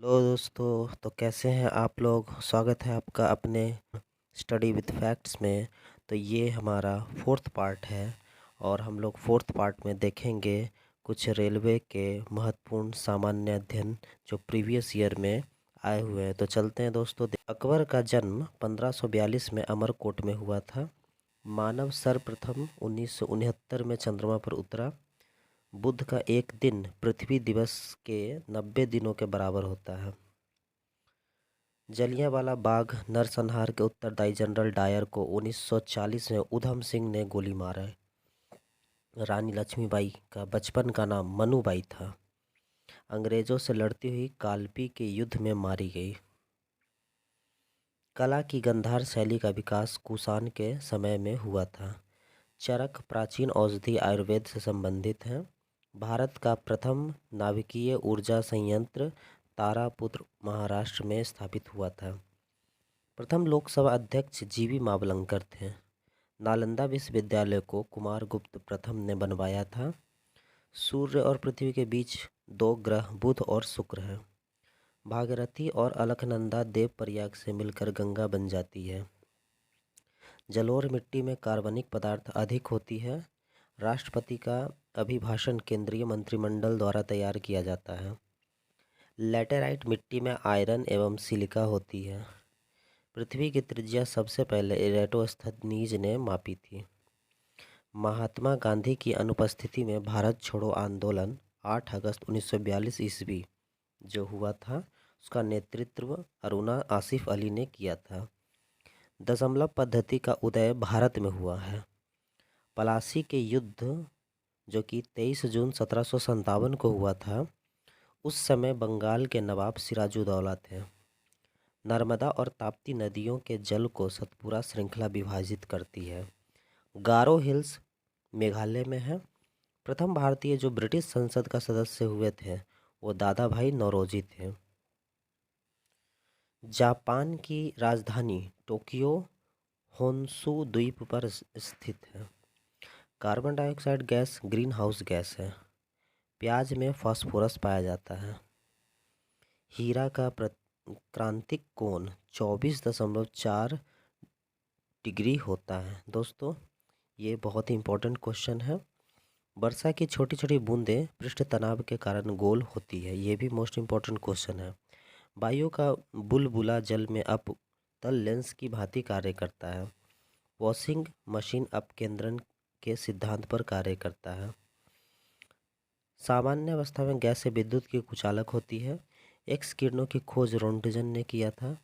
Hello दोस्तों, तो कैसे हैं आप लोग। स्वागत है आपका अपने स्टडी विद फैक्ट्स में। तो ये हमारा फोर्थ पार्ट है और हम लोग फोर्थ पार्ट में देखेंगे कुछ रेलवे के महत्वपूर्ण सामान्य अध्ययन जो प्रीवियस ईयर में आए हुए हैं। तो चलते हैं दोस्तों। अकबर का जन्म 1542 में अमरकोट में हुआ था। मानव सर्वप्रथम 1969 में चंद्रमा पर उतरा। बुध का एक दिन पृथ्वी दिवस के 90 दिनों के बराबर होता है। जलियांवाला बाग नरसंहार के उत्तरदायी जनरल डायर को 1940 में उधम सिंह ने गोली मारा। रानी लक्ष्मीबाई का बचपन का नाम मनुबाई था। अंग्रेजों से लड़ती हुई कालपी के युद्ध में मारी गई। कला की गंधार शैली का विकास कुषाण के समय में हुआ था। चरक प्राचीन औषधि आयुर्वेद से संबंधित है। भारत का प्रथम नाभिकीय ऊर्जा संयंत्र तारापुत्र महाराष्ट्र में स्थापित हुआ था। प्रथम लोकसभा अध्यक्ष जीवी मावलंकर थे। नालंदा विश्वविद्यालय को कुमारगुप्त प्रथम ने बनवाया था। सूर्य और पृथ्वी के बीच दो ग्रह बुध और शुक्र हैं। भागीरथी और अलकनंदा देवप्रयाग से मिलकर गंगा बन जाती है। जलोढ़ मिट्टी में कार्बनिक पदार्थ अधिक होती है। राष्ट्रपति का अभिभाषण केंद्रीय मंत्रिमंडल द्वारा तैयार किया जाता है। लैटेराइट मिट्टी में आयरन एवं सिलिका होती है। पृथ्वी की त्रिज्या सबसे पहले इरेटोस्थनीज ने मापी थी। महात्मा गांधी की अनुपस्थिति में भारत छोड़ो आंदोलन 8 अगस्त 1942 ईस्वी जो हुआ था, उसका नेतृत्व अरुणा आसिफ अली ने किया था। दशमलव पद्धति का उदय भारत में हुआ है। पलासी के युद्ध जो कि 23 जून 1757 को हुआ था, उस समय बंगाल के नवाब सिराजुद्दौला थे। नर्मदा और ताप्ती नदियों के जल को सतपुरा श्रृंखला विभाजित करती है। गारो हिल्स मेघालय में है। प्रथम भारतीय जो ब्रिटिश संसद का सदस्य हुए थे वो दादा भाई नौरोजी थे। जापान की राजधानी टोक्यो होन्शु द्वीप पर स्थित है। Carbon dioxide gas green house gas है। प्याज में फास्फोरस पाया जाता है। हीरा का क्रांतिक कोण 24.4 डिग्री होता है। दोस्तों, ये बहुत ही इम्पोर्टेंट क्वेश्चन है। वर्षा की छोटी छोटी बूंदें पृष्ठ तनाव के कारण गोल होती है। ये भी मोस्ट इम्पोर्टेंट क्वेश्चन है। वायु का बुलबुला जल में अपतल लेंस की भांति कार्य करता है। वॉशिंग मशीन अपकेंद्रण के सिद्धांत पर कार्य करता है। सामान्य अवस्था में गैस से विद्युत की कुचालक होती है। एक्स किरणों की खोज रोंटगन ने किया था।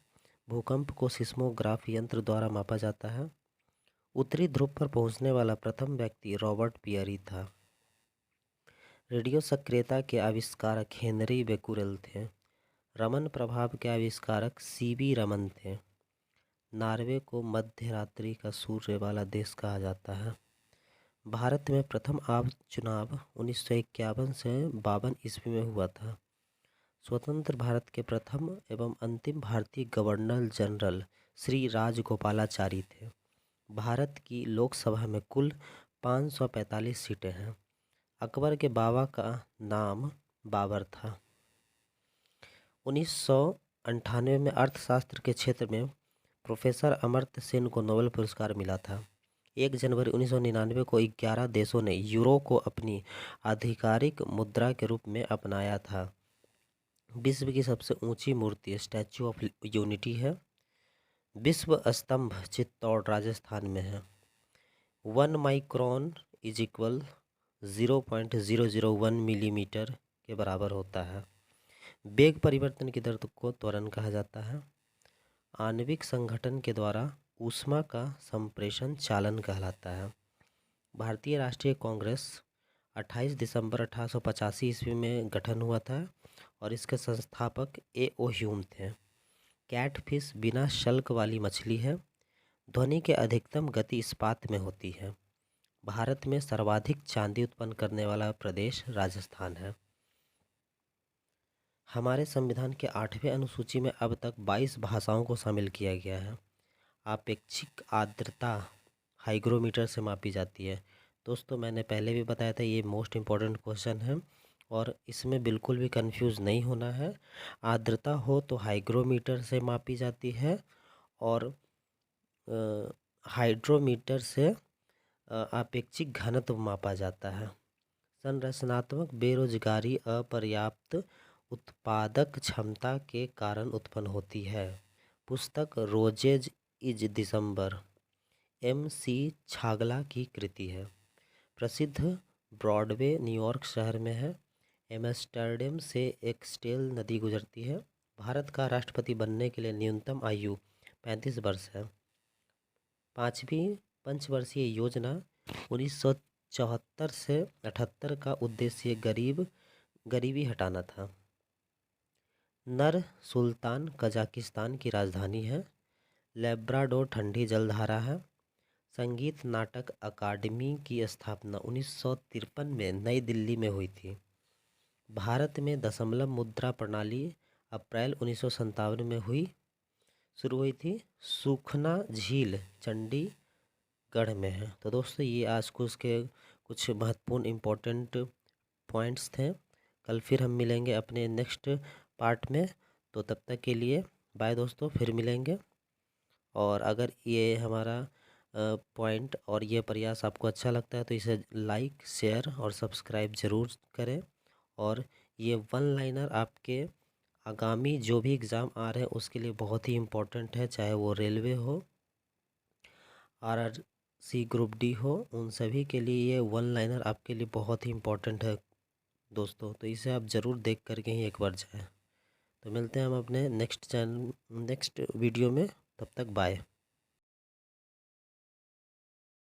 भूकंप को सिस्मोग्राफ यंत्र द्वारा मापा जाता है। उत्तरी ध्रुव पर पहुंचने वाला प्रथम व्यक्ति रॉबर्ट पियरी था। रेडियो सक्रियता के आविष्कारक हेनरी बेकुरेल थे। रमन प्रभाव के आविष्कारक सीवी रमन थे। नॉर्वे को मध्य रात्रि का सूर्य वाला देश कहा जाता है। भारत में प्रथम आम चुनाव 1951 से 52 ईस्वी में हुआ था। स्वतंत्र भारत के प्रथम एवं अंतिम भारतीय गवर्नर जनरल श्री राजगोपालाचारी थे। भारत की लोकसभा में कुल 545 सीटें हैं। अकबर के बाबा का नाम बाबर था। 1998 में अर्थशास्त्र के क्षेत्र में प्रोफेसर अमर्त्य सेन को नोबेल पुरस्कार मिला था। 1 जनवरी 1999 को 11 देशों ने यूरो को अपनी आधिकारिक मुद्रा के रूप में अपनाया था। विश्व की सबसे ऊंची मूर्ति स्टैचू ऑफ यूनिटी है। विश्व स्तंभ चित्तौड़ राजस्थान में है। 1 माइक्रोन इज इक्वल 0.001 मिलीमीटर के बराबर होता है। वेग परिवर्तन की दर को त्वरण कहा जाता है। आणविक संगठन के द्वारा ऊष्मा का संप्रेषण चालन कहलाता है। भारतीय राष्ट्रीय कांग्रेस 28 दिसंबर 1885 ईस्वी में गठन हुआ था और इसके संस्थापक ए.ओ. ह्यूम थे। कैटफिश बिना शल्क वाली मछली है। ध्वनि के अधिकतम गति इस्पात में होती है। भारत में सर्वाधिक चांदी उत्पन्न करने वाला प्रदेश राजस्थान है। हमारे संविधान के 8वें अनुसूची में अब तक 22 भाषाओं को शामिल किया गया है। आपेक्षिक आर्द्रता हाइग्रोमीटर से मापी जाती है। दोस्तों, मैंने पहले भी बताया था, ये मोस्ट इम्पॉर्टेंट क्वेश्चन है और इसमें बिल्कुल भी कंफ्यूज नहीं होना है। आर्द्रता हो तो हाइग्रोमीटर से मापी जाती है और हाइड्रोमीटर से आपेक्षिक घनत्व मापा जाता है। संरचनात्मक बेरोजगारी अपर्याप्त उत्पादक क्षमता के कारण उत्पन्न होती है। पुस्तक roses is December MC Chagla की कृति है। प्रसिद्ध ब्रॉडवे न्यूयॉर्क शहर में है। एम्स्टर्डम से एक स्टेल नदी गुजरती है। भारत का राष्ट्रपति बनने के लिए न्यूनतम आयु 35 वर्ष है। 5वीं पंचवर्षीय योजना 1974 से 78 का उद्देश्य गरीबी हटाना था। नर सुल्तान कजाकिस्तान की राजधानी है। लेब्राडोर ठंडी जलधारा है। संगीत नाटक अकादमी की स्थापना 1953 में नई दिल्ली में हुई थी। भारत में दशमलव मुद्रा प्रणाली अप्रैल 1957 में शुरू हुई थी। सुखना झील चंडीगढ़ में है। तो दोस्तों ये आज कुछ महत्वपूर्ण इम्पोर्टेंट पॉइंट्स थे। कल फिर हम मिलेंगे अपने नेक्स्ट पार्ट में। तो तब तक के लिए बाय दोस्तों, फिर मिलेंगे। और अगर ये हमारा पॉइंट और ये प्रयास आपको अच्छा लगता है तो इसे लाइक, शेयर और सब्सक्राइब ज़रूर करें। और ये वन लाइनर आपके आगामी जो भी एग्ज़ाम आ रहे हैं उसके लिए बहुत ही इम्पोर्टेंट है, चाहे वो रेलवे हो, RRC ग्रुप D हो, उन सभी के लिए ये वन लाइनर आपके लिए बहुत ही इम्पोर्टेंट है दोस्तों। तो इसे आप ज़रूर देख करके ही एक बार जाएं। तो मिलते हैं हम अपने नेक्स्ट वीडियो में। तब तक बाय।